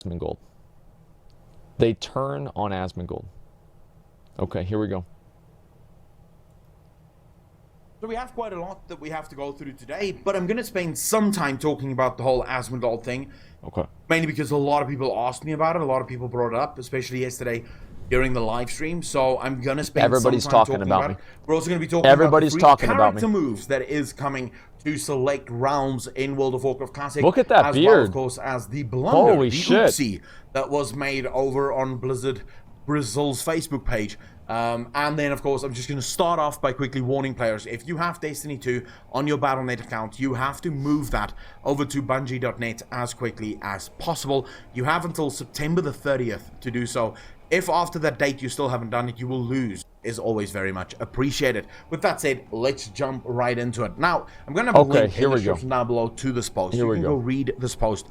Asmongold. They turn on Asmongold. Okay, here we go. So we have quite a lot that we have to go through today, but I'm going to spend some time talking about the whole Asmongold thing. Okay. Mainly because a lot of people asked me about it. A lot of people brought it up, especially yesterday during the live stream. So I'm going to spend Everybody's some time talking about me. We're also going to be talking Everybody's about talking the about me. character moves that is coming to select rounds in World of Warcraft Classic. Look at that as beard. well, of course, as the blunder, Holy the shit. oopsie that was made over on Blizzard Brazil's Facebook page. And then, of course, I'm just going to start off by quickly warning players. If you have Destiny 2 on your Battle.net account, you have to move that over to Bungie.net as quickly as possible. You have until September the 30th to do so. If after that date you still haven't done it, you will lose. Is always very much appreciated. With that said, let's jump right into it. Now, I'm going to have a link in the description down below to this post. You can go read this post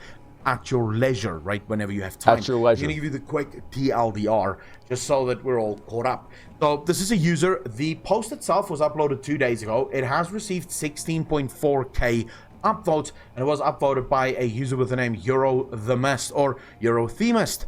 at your leisure, right, whenever you have time. At your leisure. I'm going to give you the quick TLDR, just so that we're all caught up. So, this is a user. The post itself was uploaded 2 days ago. It has received 16.4k upvotes, and it was upvoted by a user with the name Euro the Mist, or Euro Themist.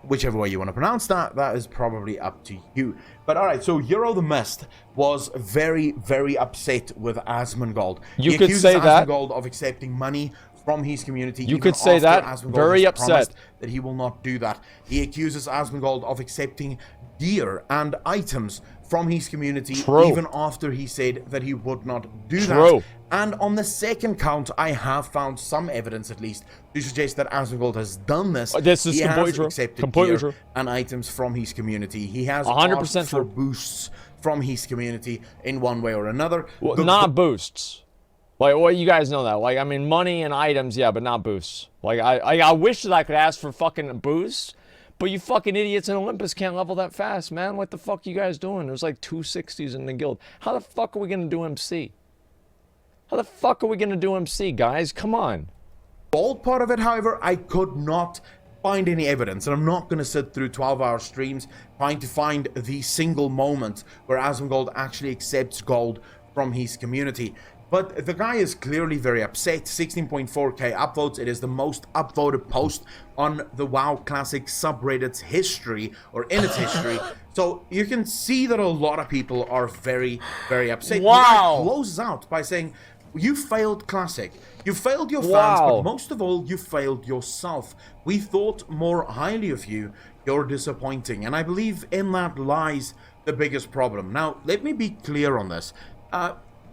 Whichever way you want to pronounce that, that is probably up to you. But alright, so Euro the Mist was very, very upset with Asmongold. You could say that. Asmongold of accepting money from his community. You could say that. Very upset. That he will not do that. He accuses Asmongold of accepting gear and items from his community. True. Even after he said that he would not do True. that. And on the second count, I have found some evidence, at least, to suggest that Asmongold has done this. This is completely true. Accepted completely gear true. and items from his community. He has 100% asked for true. boosts from his community in one way or another. Well, not boosts. Like, well, you guys know that. Like, I mean, money and items, yeah, but not boosts. Like, I wish that I could ask for fucking boosts, but you fucking idiots in Olympus can't level that fast, man. What the fuck you guys doing? There's like 260s in the guild. How the fuck are we gonna do MC? How the fuck are we gonna do MC, guys? Come on. Gold part of it, however, I could not find any evidence, and I'm not going to sit through 12-hour streams trying to find the single moment where Asmongold actually accepts gold from his community. But the guy is clearly very upset. 16.4k upvotes. It is the most upvoted post on the WoW Classic subreddit's history, or in its history. So you can see that a lot of people are very, very upset. Wow. The guy closes out by saying, "You failed Classic. You failed your fans, Wow. but most of all, you failed yourself. We thought more highly of you. You're disappointing." And I believe in that lies the biggest problem. Now, let me be clear on this.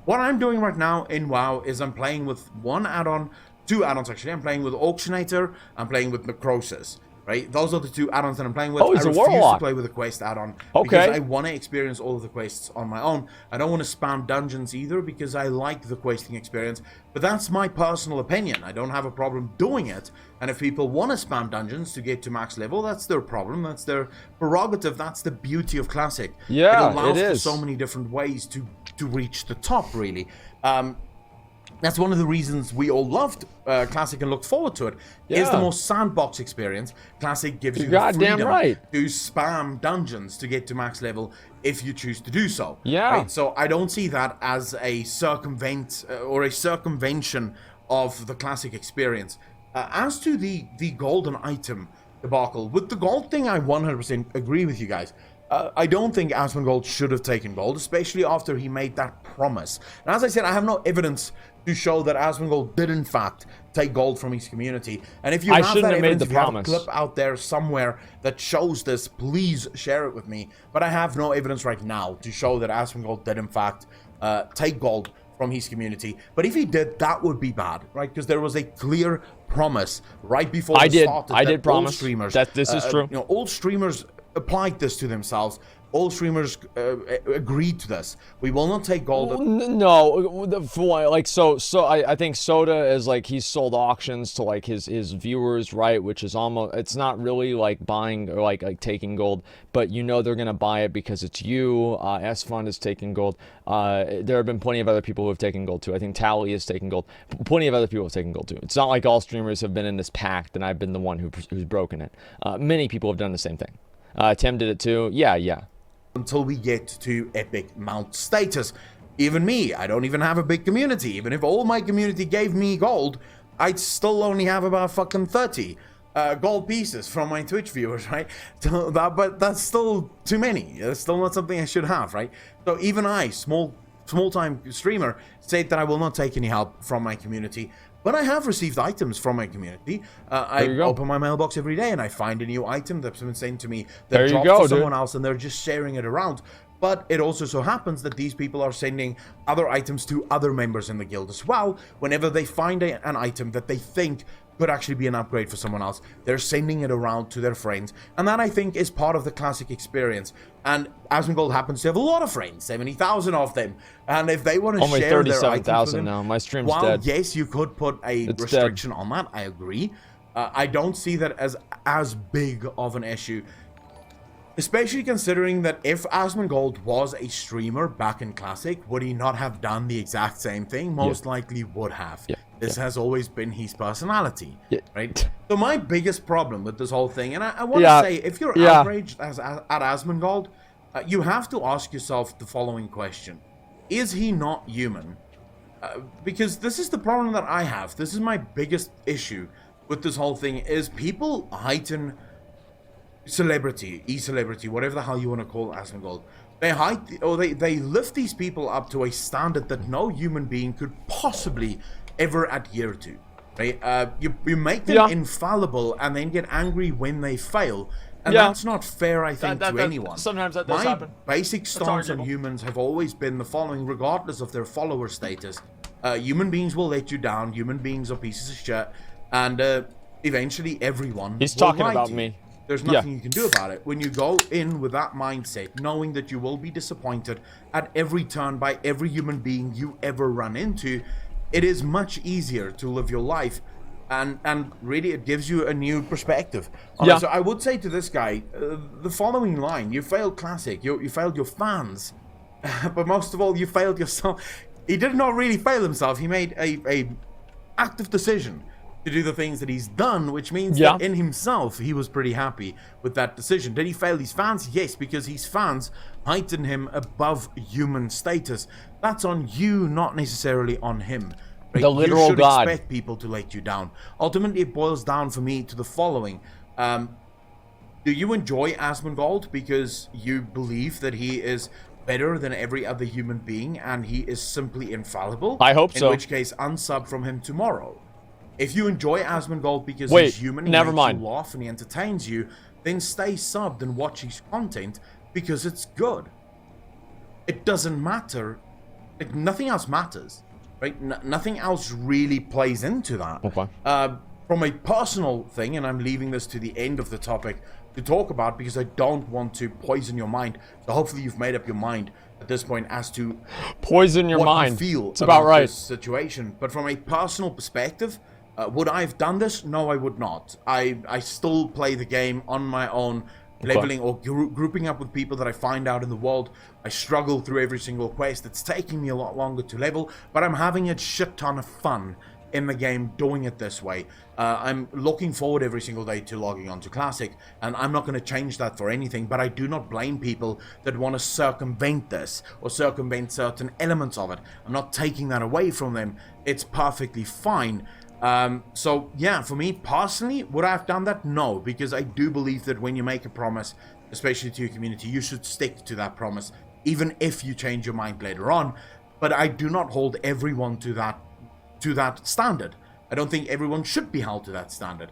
What I'm doing right now in WoW is I'm playing with one add-on, two add-ons actually. I'm playing with Auctionator, I'm playing with Necrosis. Right? Those are the two add-ons that I'm playing with. Oh, he's I a refuse warlock. to play with a quest add-on Okay. because I want to experience all of the quests on my own. I don't want to spam dungeons either because I like the questing experience. But that's my personal opinion. I don't have a problem doing it. And if people want to spam dungeons to get to max level, that's their problem. That's their prerogative. That's the beauty of Classic. Yeah, it allows it for is. so many different ways to reach the top, really. That's one of the reasons we all loved Classic and looked forward to it. It's the Yeah. most sandbox experience. Classic gives you the goddamn freedom right. to spam dungeons to get to max level if you choose to do so. Yeah. Right? So I don't see that as a or a circumvention of the Classic experience. As to the golden item debacle, with the gold thing, I 100% agree with you guys. I don't think Asmongold should have taken gold, especially after he made that promise. And as I said, I have no evidence to show that Asmongold did in fact take gold from his community. And if you have shouldn't that have made evidence, the if you have a promise. clip out there somewhere that shows this, please share it with me. But I have no evidence right now to show that Asmongold did in fact take gold from his community. But if he did, that would be bad, right? Because there was a clear promise right before I the did. start I did all promise streamers, that this is true. You know, all streamers applied this to themselves. All streamers agreed to this. We will not take gold. No, for one, like so I think Soda is like he's sold auctions to like his viewers, right? Which is almost, it's not really like buying or like taking gold, but you know they're gonna buy it because it's you. S Fund is taking gold. There have been plenty of other people who have taken gold too. I think Tally is taking gold. Plenty of other people have taken gold too. It's not like all streamers have been in this pact and I've been the one who's broken it. Many people have done the same thing. Tim did it too. Yeah. Until we get to epic mount status. Even me, I don't even have a big community. Even if all my community gave me gold, I'd still only have about fucking 30. gold pieces from my Twitch viewers, right? So but that's still too many. It's still not something I should have, right? So even I, small-time streamer, said that I will not take any help from my community. But I have received items from my community. I open my mailbox every day and I find a new item that's been sent to me that dropped to someone else, and they're just sharing it around. But it also so happens that these people are sending other items to other members in the guild as well. Whenever they find an item that they think could actually be an upgrade for someone else, they're sending it around to their friends. And that, I think, is part of the classic experience. And Asmongold happens to have a lot of friends, 70,000 of them. And if they want to share their items with 37,000 now. My stream's dead. Yes, you could put a restriction on that. I agree. I don't see that as big of an issue. Especially considering that if Asmongold was a streamer back in Classic, would he not have done the exact same thing? Most likely would have. This has always been his personality, right? So my biggest problem with this whole thing, and I want to say, if you're outraged at Asmongold, you have to ask yourself the following question. Is he not human? Because this is the problem that I have. This is my biggest issue with this whole thing, is people heighten celebrity, e-celebrity, whatever the hell you want to call Asmongold. They lift these people up to a standard that no human being could possibly ever adhere to, right? You make them infallible and then get angry when they fail, and that's not fair, I think, to anyone. Sometimes that does happen. My basic stance on humans have always been the following, regardless of their follower status. Human beings will let you down, human beings are pieces of shit, and eventually everyone He's will talking lie about to you. me. There's nothing you can do about it. When you go in with that mindset, knowing that you will be disappointed at every turn by every human being you ever run into, it is much easier to live your life, and really it gives you a new perspective. So I would say to this guy, the following line: you failed Classic, you failed your fans, but most of all, you failed yourself. He did not really fail himself. He made a active decision to do the things that he's done, which means that in himself, he was pretty happy with that decision. Did he fail his fans? Yes, because his fans heighten him above human status. That's on you, not necessarily on him. Right? The literal you should God. expect people to let you down. Ultimately, it boils down for me to the following. Do you enjoy Asmongold because you believe that he is better than every other human being and he is simply infallible? I hope so. In which case, unsub from him tomorrow. If you enjoy Asmongold because he's human, he makes you laugh and he entertains you, then stay subbed and watch his content because it's good. It doesn't matter. Nothing else matters, right? Nothing else really plays into that. Okay. From a personal thing, and I'm leaving this to the end of the topic to talk about because I don't want to poison your mind. So hopefully you've made up your mind at this point as to poison your mind. You feel it's about right. This situation. But from a personal perspective, would I have done this? No, I would not. I still play the game on my own, leveling or grouping up with people that I find out in the world. I struggle through every single quest. It's taking me a lot longer to level, but I'm having a shit ton of fun in the game doing it this way. I'm looking forward every single day to logging on to Classic, and I'm not going to change that for anything, but I do not blame people that want to circumvent this or circumvent certain elements of it. I'm not taking that away from them. It's perfectly fine. So yeah, for me personally, would I have done that? No, because I do believe that when you make a promise, especially to your community, you should stick to that promise, even if you change your mind later on. But I do not hold everyone to that standard. I don't think everyone should be held to that standard.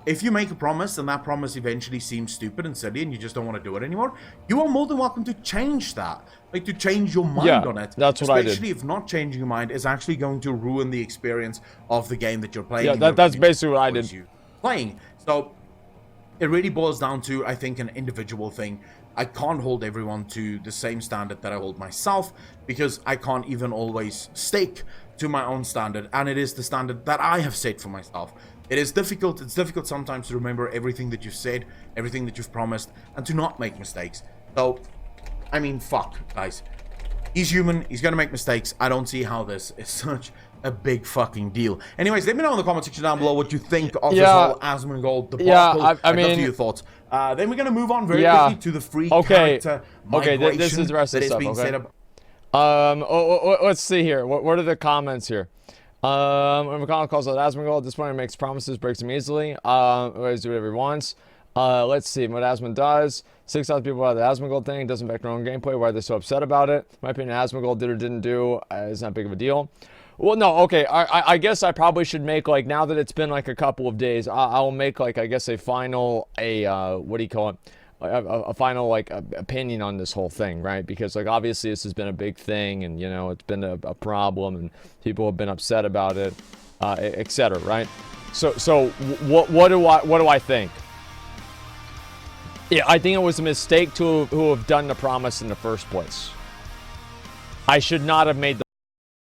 If you make a promise and that promise eventually seems stupid and silly and you just don't want to do it anymore, you are more than welcome to change that. Like, to change your mind on it. That's what I did. Especially if not changing your mind is actually going to ruin the experience of the game that you're playing. Yeah, that's basically what I did. Playing. So it really boils down to, I think, an individual thing. I can't hold everyone to the same standard that I hold myself, because I can't even always stick to my own standard, and it is the standard that I have set for myself. It is difficult. It's difficult sometimes to remember everything that you've said, everything that you've promised, and to not make mistakes. So, I mean, fuck, guys. He's human. He's gonna make mistakes. I don't see how this is such a big fucking deal. Anyways, let me know in the comment section down below what you think of this whole Asmongold debacle. I mean, I'd love to hear your thoughts. Then we're gonna move on very quickly to the free character migration this is the rest of that is stuff, being set up. Let's see here. What are the comments here? McConnell calls out Asmongold. At this point, he makes promises, breaks them easily. Always do whatever he wants. Let's see what Asmon does. 6,000 people about the Asmongold thing. Doesn't affect their own gameplay. Why are they so upset about it? In my opinion, Asmongold did or didn't do is not big of a deal. Well, no, okay. I guess I probably should make, like, now that it's been like a couple of days, I'll make, like, I guess a final, what do you call it? A final, like, opinion on this whole thing, right? Because, like, obviously this has been a big thing, and, you know, it's been a problem, and people have been upset about it, etc. Right? So what do I think? Yeah, I think it was a mistake to have done the promise in the first place. I should not have made the